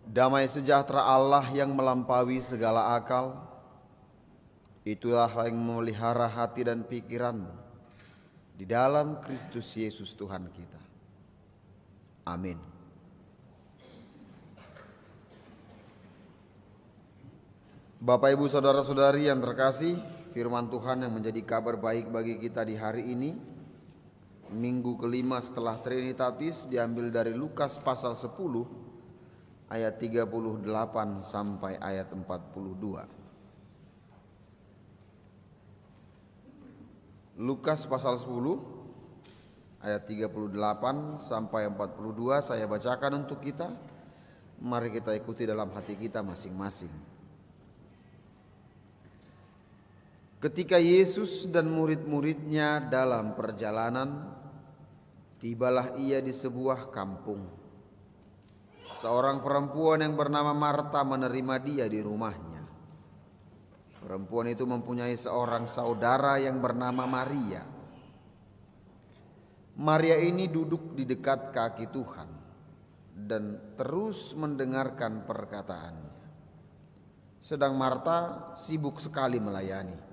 Damai sejahtera Allah yang melampaui segala akal, itulah yang memelihara hati dan pikiran di dalam Kristus Yesus Tuhan kita. Amin. Bapak, Ibu, saudara-saudari yang terkasih, firman Tuhan yang menjadi kabar baik bagi kita di hari ini, minggu kelima setelah Trinitatis, diambil dari Lukas pasal 10 ayat 38 sampai ayat 42. Lukas pasal 10 ayat 38 sampai 42 saya bacakan untuk kita. Mari kita ikuti dalam hati kita masing-masing. Ketika Yesus dan murid-muridnya dalam perjalanan, tibalah ia di sebuah kampung. Seorang perempuan yang bernama Marta menerima dia di rumahnya. Perempuan itu mempunyai seorang saudara yang bernama Maria. Maria ini duduk di dekat kaki Tuhan dan terus mendengarkan perkataannya. Sedang Marta sibuk sekali melayani.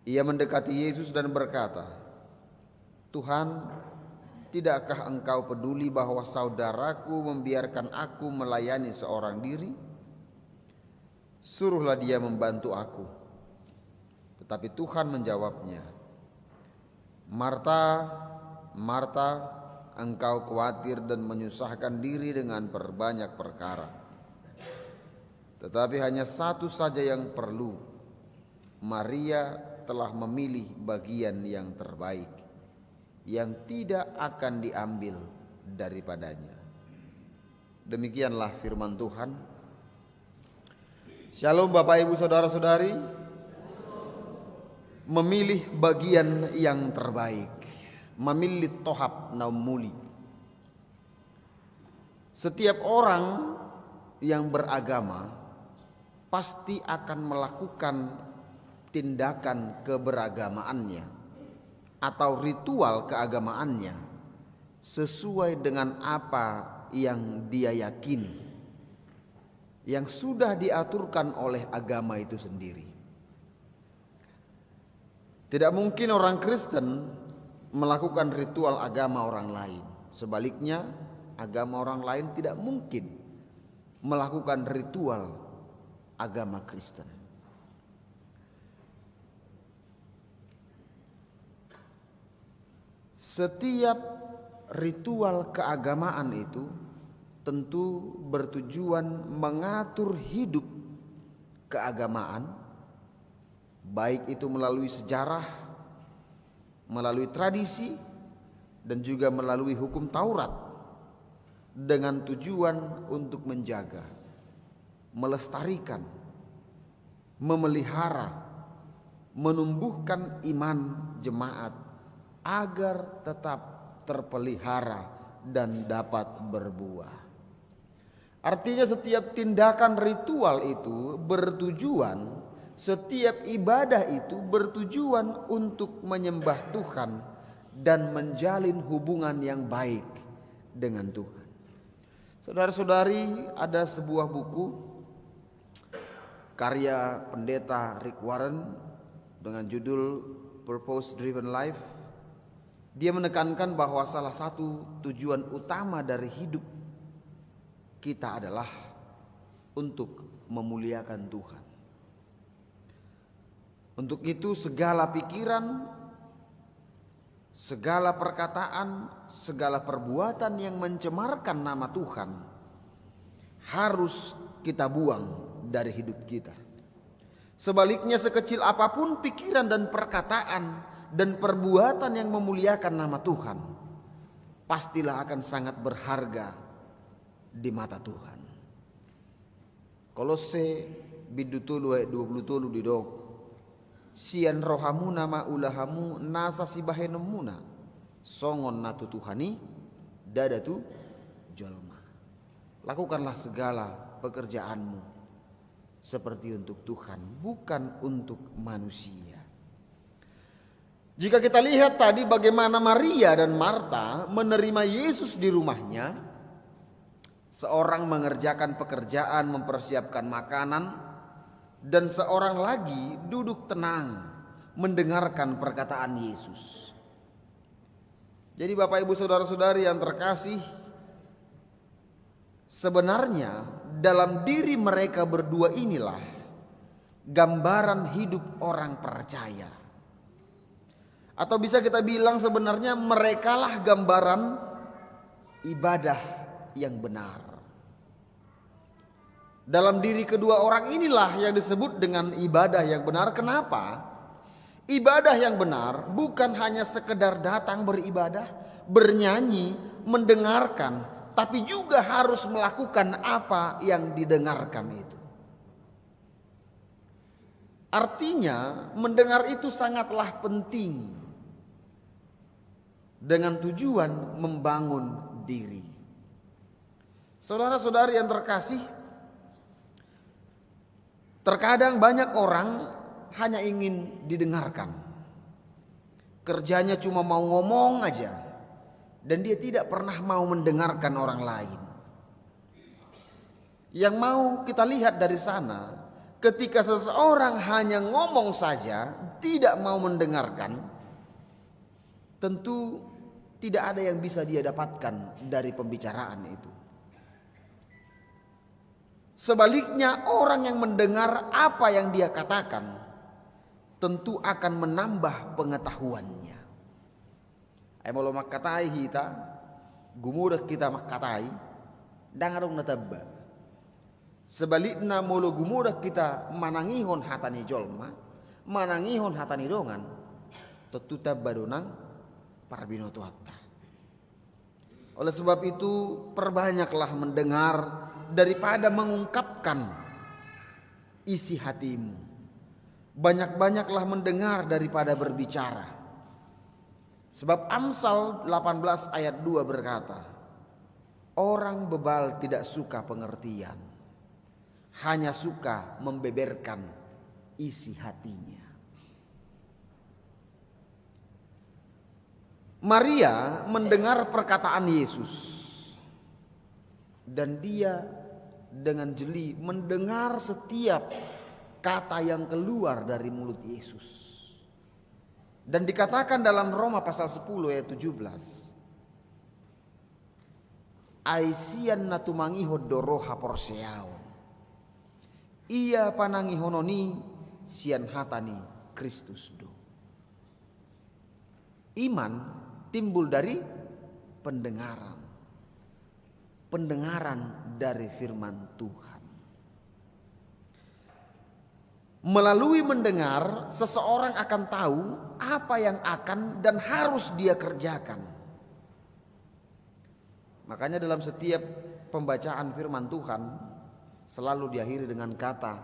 Ia mendekati Yesus dan berkata, "Tuhan, tidakkah engkau peduli bahwa saudaraku membiarkan aku melayani seorang diri? Suruhlah dia membantu aku." Tetapi Tuhan menjawabnya, "Marta, Marta, engkau khawatir dan menyusahkan diri dengan berbanyak perkara. Tetapi hanya satu saja yang perlu. Maria telah memilih bagian yang terbaik, yang tidak akan diambil daripadanya." Demikianlah firman Tuhan. Shalom Bapak, Ibu, saudara-saudari. Memilih bagian yang terbaik, memilih tohab naumuli. Setiap orang yang beragama pasti akan melakukan tindakan keberagamaannya atau ritual keagamaannya sesuai dengan apa yang dia yakini, yang sudah diaturkan oleh agama itu sendiri. Tidak mungkin orang Kristen melakukan ritual agama orang lain. Sebaliknya, agama orang lain tidak mungkin melakukan ritual agama Kristen. Setiap ritual keagamaan itu tentu bertujuan mengatur hidup keagamaan, baik itu melalui sejarah, melalui tradisi, dan juga melalui hukum Taurat, dengan tujuan untuk menjaga, melestarikan, memelihara, menumbuhkan iman jemaat agar tetap terpelihara dan dapat berbuah. Artinya setiap tindakan ritual itu bertujuan, setiap ibadah itu bertujuan untuk menyembah Tuhan dan menjalin hubungan yang baik dengan Tuhan. Saudara-saudari, ada sebuah buku karya pendeta Rick Warren dengan judul Purpose Driven Life. Dia menekankan bahwa salah satu tujuan utama dari hidup kita adalah untuk memuliakan Tuhan. Untuk itu segala pikiran, segala perkataan, segala perbuatan yang mencemarkan nama Tuhan harus kita buang dari hidup kita. Sebaliknya, sekecil apapun pikiran dan perkataan dan perbuatan yang memuliakan nama Tuhan, pastilah akan sangat berharga di mata Tuhan. Kolose bidutulu ayat 23 didok. Sian rohamu nama ulahamu nasa sibahenemuna songon natu Tuhani dadatu jolma. Lakukanlah segala pekerjaanmu seperti untuk Tuhan, bukan untuk manusia. Jika kita lihat tadi bagaimana Maria dan Marta menerima Yesus di rumahnya, Seorang mengerjakan pekerjaan, mempersiapkan makanan, dan seorang lagi duduk tenang mendengarkan perkataan Yesus. Jadi Bapak Ibu Saudara-saudari yang terkasih, sebenarnya dalam diri mereka berdua inilah gambaran hidup orang percaya. Atau bisa kita bilang sebenarnya merekalah gambaran ibadah yang benar. Dalam diri kedua orang inilah yang disebut dengan ibadah yang benar. Kenapa? Ibadah yang benar bukan hanya sekedar datang beribadah, bernyanyi, mendengarkan, tapi juga harus melakukan apa yang didengarkan itu. Artinya mendengar itu sangatlah penting dengan tujuan membangun diri. Saudara-saudari yang terkasih, terkadang banyak orang hanya ingin didengarkan. Kerjanya cuma mau ngomong aja, dan dia tidak pernah mau mendengarkan orang lain. Yang mau kita lihat dari sana, ketika seseorang hanya ngomong saja, tidak mau mendengarkan, tentu tidak ada yang bisa dia dapatkan dari pembicaraan itu. Sebaliknya, orang yang mendengar apa yang dia katakan tentu akan menambah pengetahuannya. Ay molo makkatai hita, gumudak kita makkatai, dangarong natabba. Sebaliknya molo gumudak kita manangihon hatani jolma, manangihon hatani dongan, tentu tabadonang parbinoto hatta. Oleh sebab itu perbanyaklah mendengar daripada mengungkapkan isi hatimu. Banyak-banyaklah mendengar daripada berbicara. Sebab Amsal 18 ayat 2 berkata, orang bebal tidak suka pengertian, hanya suka membeberkan isi hatinya. Maria mendengar perkataan Yesus, dan dia dengan jeli mendengar setiap kata yang keluar dari mulut Yesus. Dan dikatakan dalam Roma pasal 10 ayat 17, Aisian natumangiho doroha porseaon, ia panangihononi sian hatani Kristus do. Iman timbul dari pendengaran. Pendengaran dari firman Tuhan. Melalui mendengar, seseorang akan tahu apa yang akan dan harus dia kerjakan. Makanya dalam setiap pembacaan firman Tuhan selalu diakhiri dengan kata,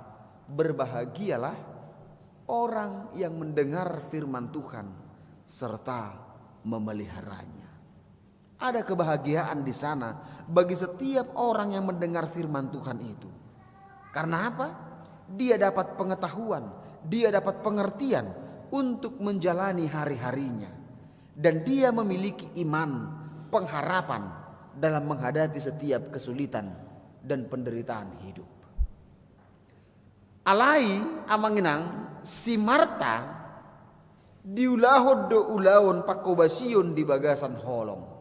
berbahagialah orang yang mendengar firman Tuhan serta memeliharanya. Ada kebahagiaan di sana bagi setiap orang yang mendengar firman Tuhan itu. Karena apa? Dia dapat pengetahuan, dia dapat pengertian untuk menjalani hari-harinya. Dan dia memiliki iman, pengharapan dalam menghadapi setiap kesulitan dan penderitaan hidup. Alai amanginang si Marta diulahod do ulawon pakobasion di bagasan holong.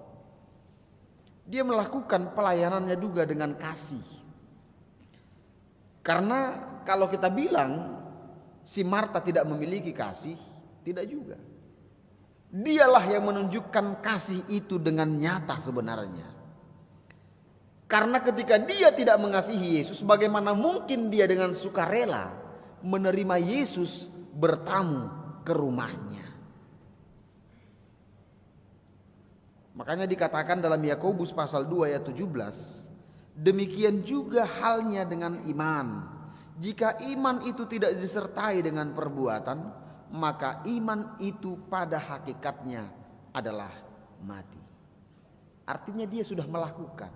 Dia melakukan pelayanannya juga dengan kasih. Karena kalau kita bilang si Marta tidak memiliki kasih, tidak juga. Dialah yang menunjukkan kasih itu dengan nyata sebenarnya. Karena ketika dia tidak mengasihi Yesus, bagaimana mungkin dia dengan sukarela menerima Yesus bertamu ke rumahnya. Makanya dikatakan dalam Yakobus pasal 2 ayat 17, demikian juga halnya dengan iman. Jika iman itu tidak disertai dengan perbuatan, maka iman itu pada hakikatnya adalah mati. Artinya dia sudah melakukan,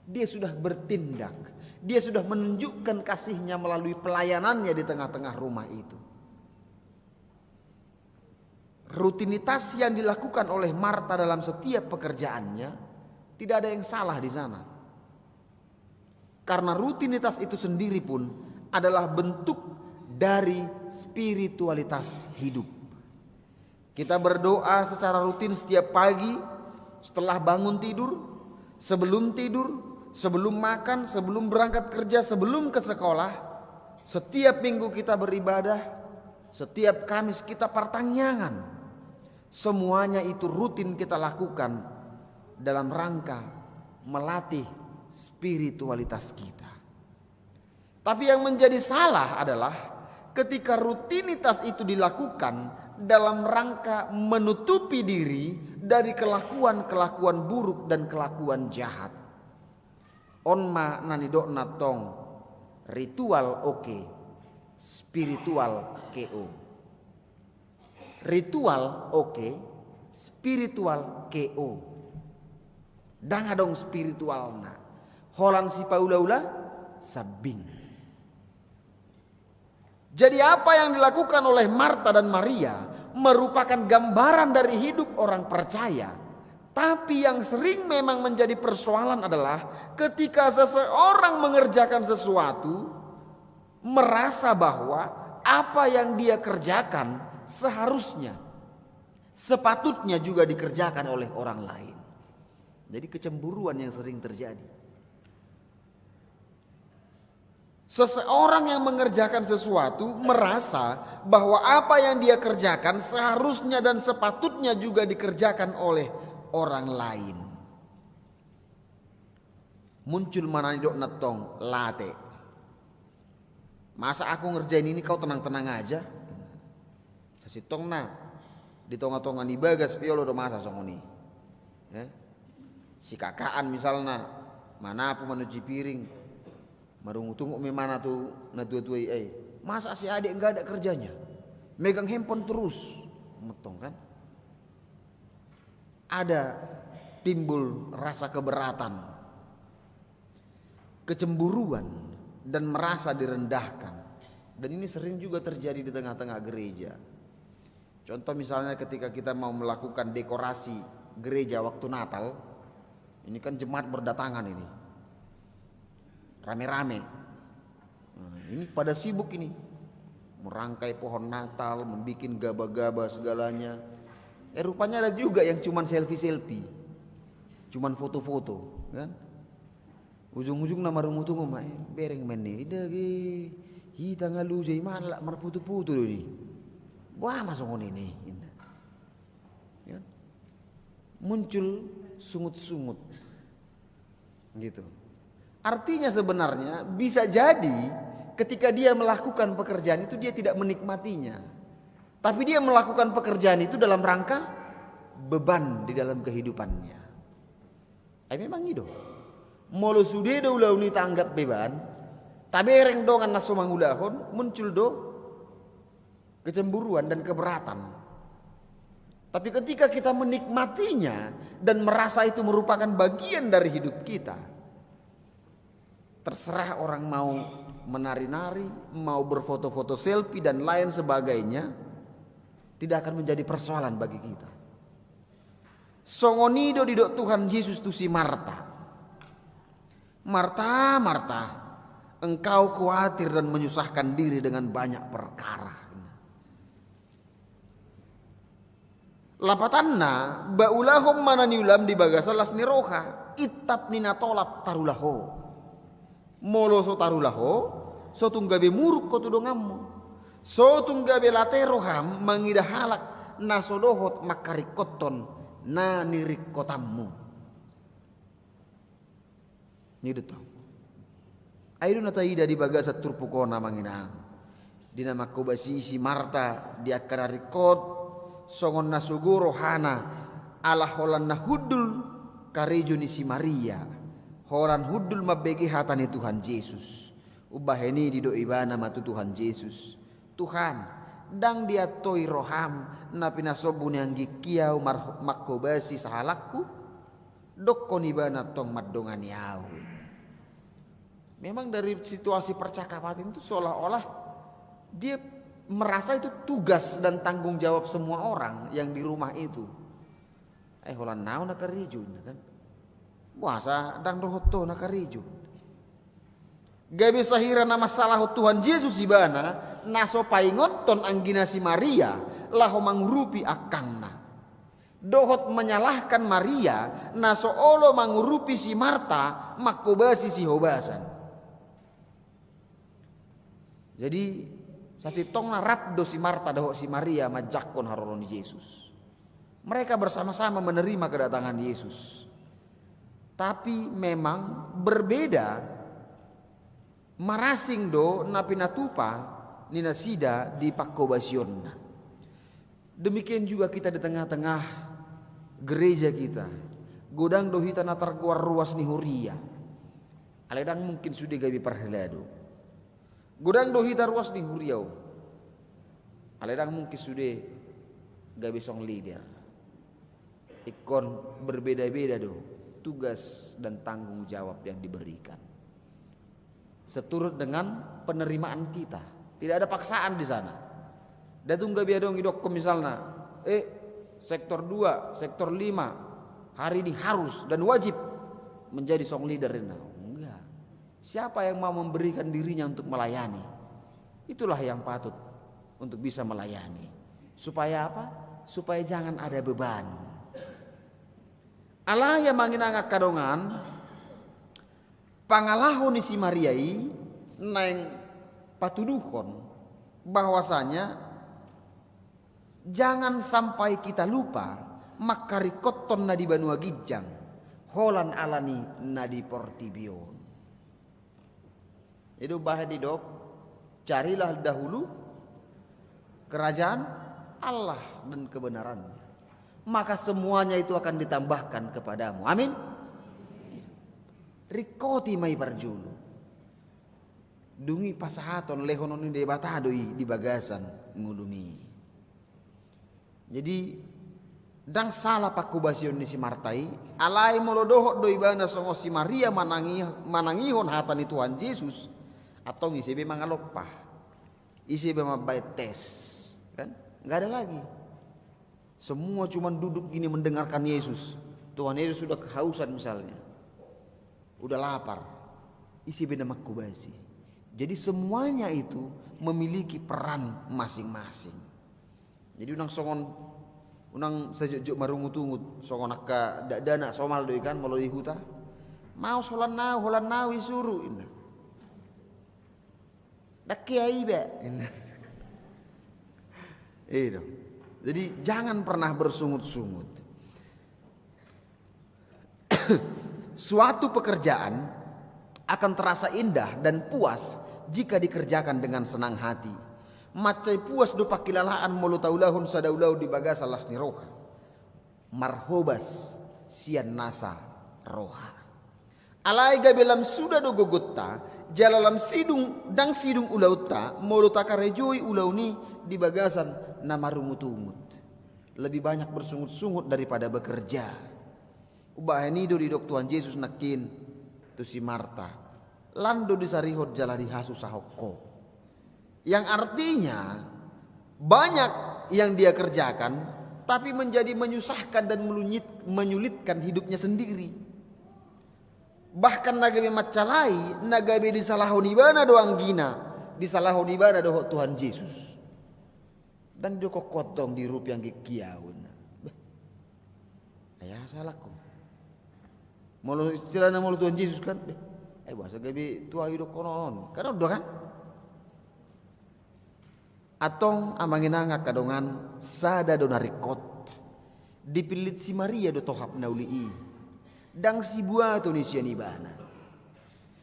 dia sudah bertindak, dia sudah menunjukkan kasihnya melalui pelayanannya di tengah-tengah rumah itu. Rutinitas yang dilakukan oleh Marta dalam setiap pekerjaannya tidak ada yang salah di sana. Karena rutinitas itu sendiri pun adalah bentuk dari spiritualitas hidup. Kita berdoa secara rutin setiap pagi, setelah bangun tidur, sebelum makan, sebelum berangkat kerja, sebelum ke sekolah. Setiap minggu kita beribadah, setiap Kamis kita partangyangan. Semuanya itu rutin kita lakukan dalam rangka melatih spiritualitas kita. Tapi yang menjadi salah adalah ketika rutinitas itu dilakukan dalam rangka menutupi diri dari kelakuan-kelakuan buruk dan kelakuan jahat. Onma nanidokna tong, ritual oke, spiritual keo. Ritual oke, spiritual keo. Danga dong spiritualna. Holan si paula-ula sabing. Jadi apa yang dilakukan oleh Marta dan Maria merupakan gambaran dari hidup orang percaya. Tapi yang sering memang menjadi persoalan adalah ketika seseorang mengerjakan sesuatu, merasa bahwa apa yang dia kerjakan seharusnya, sepatutnya juga dikerjakan oleh orang lain. Jadi kecemburuan yang sering terjadi. Seseorang yang mengerjakan sesuatu merasa bahwa apa yang dia kerjakan seharusnya dan sepatutnya juga dikerjakan oleh orang lain. Muncul mananidok natong late. Masa aku ngerjain ini kau tenang-tenang aja? Sasitong na di tonga-tongan ibagas piolo do masa songoni. Si kakaan misalnya mana aku menuju piring. Marungu-tunggu memana tuh na tua-tua masa si adik enggak ada kerjanya, megang handphone terus, metong kan? Ada timbul rasa keberatan, kecemburuan dan merasa direndahkan. Dan ini sering juga terjadi di tengah-tengah gereja. Contoh misalnya ketika kita mau melakukan dekorasi gereja waktu Natal, ini kan jemaat berdatangan ini. Rame-rame. Nah, ini pada sibuk ini. Merangkai pohon Natal, membuat gaba-gaba segalanya. Rupanya ada juga yang cuman selfie-selfie. Cuman foto-foto, kan? Ujung-ujung nama rungu tunggu mah bereng menne dage. Hita ngalu jai malak marputu-putu ini. Wah masuk ini. Ya. Muncul sungut-sungut. Gitu. Artinya sebenarnya bisa jadi ketika dia melakukan pekerjaan itu dia tidak menikmatinya. Tapi dia melakukan pekerjaan itu dalam rangka beban di dalam kehidupannya. Memang itu. Molo sude do ulau ni tanggap beban, tapi ereng dongan naso mangulahon muncul do kecemburuan dan keberatan. Tapi ketika kita menikmatinya dan merasa itu merupakan bagian dari hidup kita, terserah orang mau menari-nari, mau berfoto-foto selfie dan lain sebagainya, tidak akan menjadi persoalan bagi kita. Songonido didok Tuhan Yesus tu si Marta. Marta, Marta, engkau khawatir dan menyusahkan diri dengan banyak perkara. Lapatanna baulahom mananiulam di bagasalas ni roha itap nina tolap tarulaho. Molo so tarulaho so tunggabe muruk ko tudongammu. So tunggabe lateroham mangida halak nasodohot makarikoton na nirikotammu. Ini tahu. Ayo nataida di bagasat turpukona manginang. Dinama kubasi si Marta di akararikot songon nasuguro hana ala holan nahudul karejo ni si Maria. Holan hudul mabegi hatani Tuhan Yesus. Ubaheni di do ibana matu Tuhan Yesus. Tuhan dang dia toi roham na pinasobun yang gikiau makobasi sahalakku dokon ibana tong madongan yau. Memang dari situasi percakapan itu seolah-olah dia merasa itu tugas dan tanggung jawab semua orang yang di rumah itu. Holan nau nakariju kan. Puasa dan rohoto nakariju. Gabe sahira nama salah Tuhan Yesus ibana naso paingoton anggina si Maria laho mangurupi akangna. Dohot menyalahkan Maria naso olo mangurupi si Marta makobasi si hobasan. Jadi sasitong na rapdo si Marta dohot si Maria majakon haroron Yesus. Mereka bersama-sama menerima kedatangan Yesus. Tapi memang berbeda marasing do napinatupa nina sida di pakobasionna. Demikian juga kita di tengah-tengah gereja kita. Godang do hita natar kuar ruas ni huria. Aledang mungkin sudah gabi perhelado. Godang do hita ruas ni huriau. Aledang mungkin sudah gabi song leader. Ikon berbeda-beda do tugas dan tanggung jawab yang diberikan. Seturut dengan penerimaan kita. Tidak ada paksaan di sana. Datung gabi adong idok misalnya, sektor 2, sektor 5 hari ini harus dan wajib menjadi song leader. Enggak. Siapa yang mau memberikan dirinya untuk melayani, itulah yang patut untuk bisa melayani. Supaya apa? Supaya jangan ada beban. Allah yang manginangak kadongan pangalahon ni si Mariai neng patuduhon bahwasanya jangan sampai kita lupa makarikoton na di Banua Gijang holan alani na di Portibion. Itu bahadi dok, carilah dahulu kerajaan Allah dan kebenarannya, maka semuanya itu akan ditambahkan kepadamu. Amin. Rikoti mai parjulu. Dungi pasahaton lehonon di batadoi di bagasan ngulumi. Jadi dang salah pakubasion ni si Martai alai molodohot doi bana songo si Maria manangihon hatan ni Tuhan Yesus atau ngisibe mangalopah. Isibe mabai tes, kan? Enggak ada lagi. Semua cuma duduk gini mendengarkan Yesus. Tuhan Yesus sudah kehausan misalnya, udah lapar, isi benda makubasi. Jadi semuanya itu memiliki peran masing-masing. Jadi unang songon, unang sejuk marungut-ungut songon akka dana somal doi kan melalui huta, mau holan nau isuru ini. Dak kiai be. Itu. Jadi jangan pernah bersungut-sungut. Suatu pekerjaan akan terasa indah dan puas jika dikerjakan dengan senang hati. Macai puas do pakilalaan mulu taulahun sadaulau di bagasa lasni roha. Marhobas sian nasa roha. Alai gabelam sudah do gogota jalalam sidung dang sidung ulauta mulu takarejoi ulauni di bagasan namarungut-ungut. Lebih banyak bersungut-sungut daripada bekerja. Ubahani do di dok Tuhan Yesus nakin tu si Marta lando di sarihot jalari hasu sahoko, yang artinya banyak yang dia kerjakan tapi menjadi menyusahkan dan menyulitkan hidupnya sendiri. Bahkan nagabe macalai nagabe disalahon ibana doang gina disalahon ibana doh Tuhan Yesus. Dan joko kotong di rup yang kikiaun. Ayah salahku. Malu istilahnya malu Tuhan Yesus kan. Bahasa gabi tua hidup konon. Karena udah kan. Atong amanginanga kadongan sada donarikot. Dipilit si Maria do tohap naulii. Dang si buah tu nisian ibana.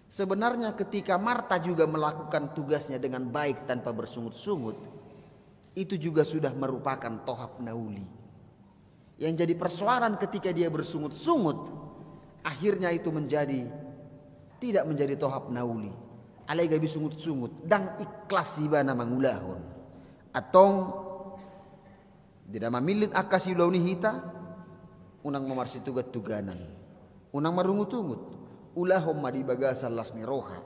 Sebenarnya ketika Marta juga melakukan tugasnya dengan baik tanpa bersungut-sungut, itu juga sudah merupakan tohap nauli. Yang jadi persoalan ketika dia bersungut-sungut, akhirnya itu tidak menjadi tohap nauli. Alai gabi sungut-sungut dan ikhlas ibana mangulahon. Atong tidak mamilit akasi ulauni hita, unang memarsi tugat-tuganan. Unang marungut-ungut, ulahom madi bagasan lasni roha.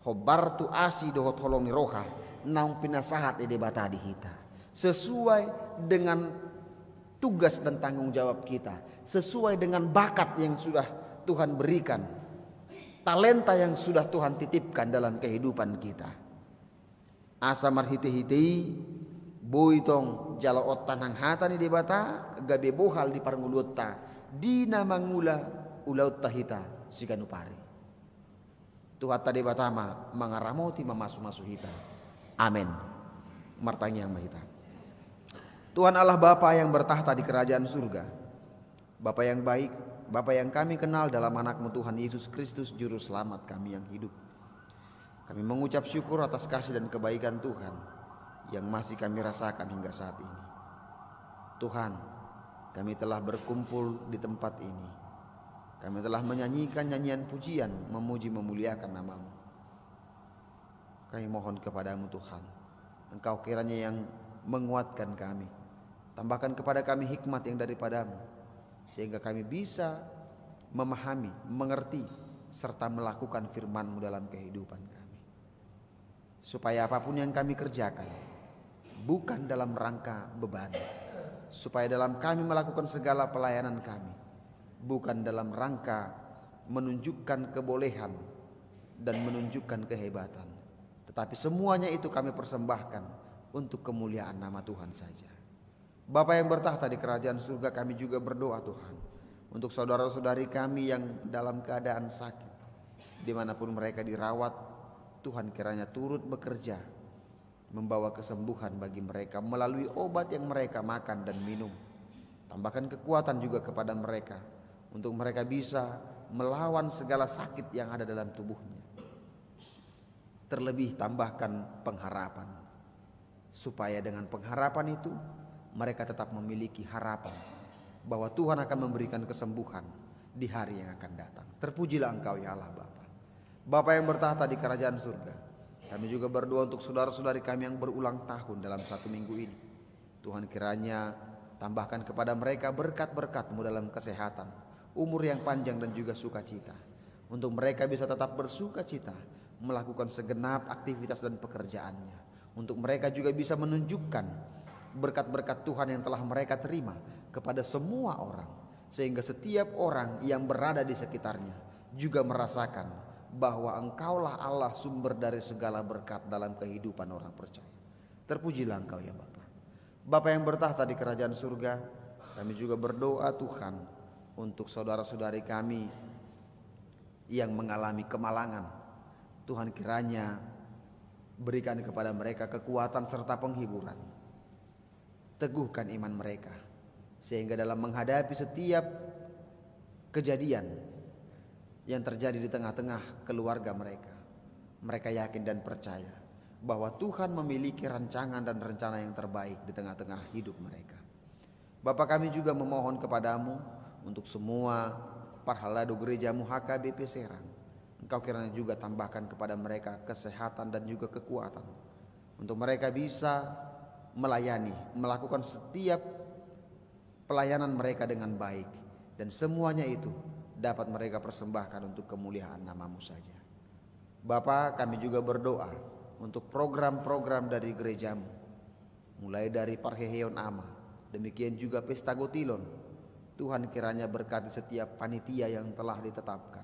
Hobartu asi dohot holong ni roha. Naung pinasahat ide bata di hita sesuai dengan tugas dan tanggung jawab kita, sesuai dengan bakat yang sudah Tuhan berikan talenta yang sudah Tuhan titipkan dalam kehidupan kita. Asa marhiti-hiti boitong jalo otan hang hatani di bata gabe bohal di parngulutta di namangula ulaut tahita siganupari. Tuhan tadi batama mangaramoti mamasu-masu hita. Amin. Martangi yang mahita. Tuhan Allah Bapa yang bertahta di kerajaan surga, Bapa yang baik, Bapa yang kami kenal dalam anakmu Tuhan Yesus Kristus Juru Selamat kami yang hidup. Kami mengucap syukur atas kasih dan kebaikan Tuhan yang masih kami rasakan hingga saat ini. Tuhan, kami telah berkumpul di tempat ini. Kami telah menyanyikan nyanyian pujian, memuji memuliakan nama-Mu. Kami mohon kepadamu Tuhan, Engkau kiranya yang menguatkan kami. Tambahkan kepada kami hikmat yang daripadamu, sehingga kami bisa memahami, mengerti, serta melakukan firman-Mu dalam kehidupan kami. Supaya apapun yang kami kerjakan, bukan dalam rangka beban. Supaya dalam kami melakukan segala pelayanan kami, bukan dalam rangka menunjukkan kebolehan dan menunjukkan kehebatan. Tetapi semuanya itu kami persembahkan untuk kemuliaan nama Tuhan saja. Bapa yang bertahta di kerajaan surga, kami juga berdoa Tuhan untuk saudara-saudari kami yang dalam keadaan sakit, dimanapun mereka dirawat. Tuhan kiranya turut bekerja membawa kesembuhan bagi mereka melalui obat yang mereka makan dan minum. Tambahkan kekuatan juga kepada mereka untuk mereka bisa melawan segala sakit yang ada dalam tubuhnya. Terlebih tambahkan pengharapan, supaya dengan pengharapan itu mereka tetap memiliki harapan bahwa Tuhan akan memberikan kesembuhan di hari yang akan datang. Terpujilah Engkau ya Allah Bapa. Bapa yang bertahta di kerajaan surga, kami juga berdoa untuk saudara-saudari kami yang berulang tahun dalam 1 minggu ini. Tuhan kiranya tambahkan kepada mereka berkat-berkat-Mu dalam kesehatan, umur yang panjang dan juga sukacita. Untuk mereka bisa tetap bersukacita melakukan segenap aktivitas dan pekerjaannya. Untuk mereka juga bisa menunjukkan berkat-berkat Tuhan yang telah mereka terima kepada semua orang, sehingga setiap orang yang berada di sekitarnya juga merasakan bahwa Engkaulah Allah sumber dari segala berkat dalam kehidupan orang percaya. Terpujilah Engkau ya Bapa. Bapa yang bertahta di kerajaan surga, kami juga berdoa Tuhan untuk saudara-saudari kami yang mengalami kemalangan. Tuhan kiranya berikan kepada mereka kekuatan serta penghiburan. Teguhkan iman mereka, sehingga dalam menghadapi setiap kejadian yang terjadi di tengah-tengah keluarga mereka, mereka yakin dan percaya bahwa Tuhan memiliki rancangan dan rencana yang terbaik di tengah-tengah hidup mereka. Bapa, kami juga memohon kepadamu untuk semua parhalado gereja-Mu HKBP Serang. Engkau kiranya juga tambahkan kepada mereka kesehatan dan juga kekuatan untuk mereka bisa melayani, melakukan setiap pelayanan mereka dengan baik, dan semuanya itu dapat mereka persembahkan untuk kemuliaan nama-Mu saja. Bapa, kami juga berdoa untuk program-program dari gereja-Mu, mulai dari Parheheon Ama, demikian juga Pesta Gotilon. Tuhan kiranya berkati setiap panitia yang telah ditetapkan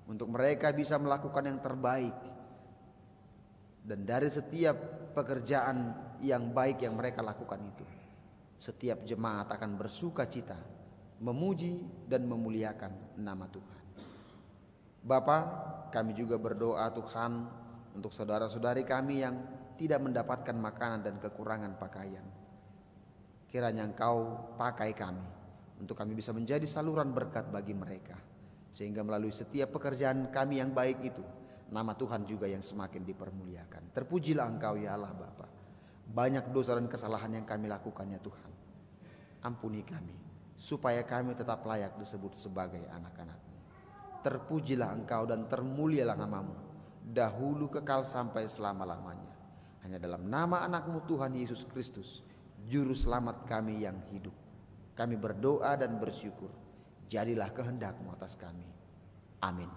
untuk mereka bisa melakukan yang terbaik, dan dari setiap pekerjaan yang baik yang mereka lakukan itu, setiap jemaat akan bersuka cita, memuji dan memuliakan nama Tuhan. Bapa, kami juga berdoa Tuhan untuk saudara-saudari kami yang tidak mendapatkan makanan dan kekurangan pakaian. Kiranya Engkau pakai kami untuk kami bisa menjadi saluran berkat bagi mereka, sehingga melalui setiap pekerjaan kami yang baik itu, nama Tuhan juga yang semakin dipermuliakan. Terpujilah Engkau ya Allah Bapa. Banyak dosa dan kesalahan yang kami lakukan ya Tuhan. Ampuni kami, supaya kami tetap layak disebut sebagai anak-anak-Mu. Terpujilah Engkau dan termulialah nama-Mu, dahulu kekal sampai selama-lamanya. Hanya dalam nama anak-Mu Tuhan Yesus Kristus, Juru Selamat kami yang hidup, kami berdoa dan bersyukur. Jadilah kehendak-Mu atas kami. Amin.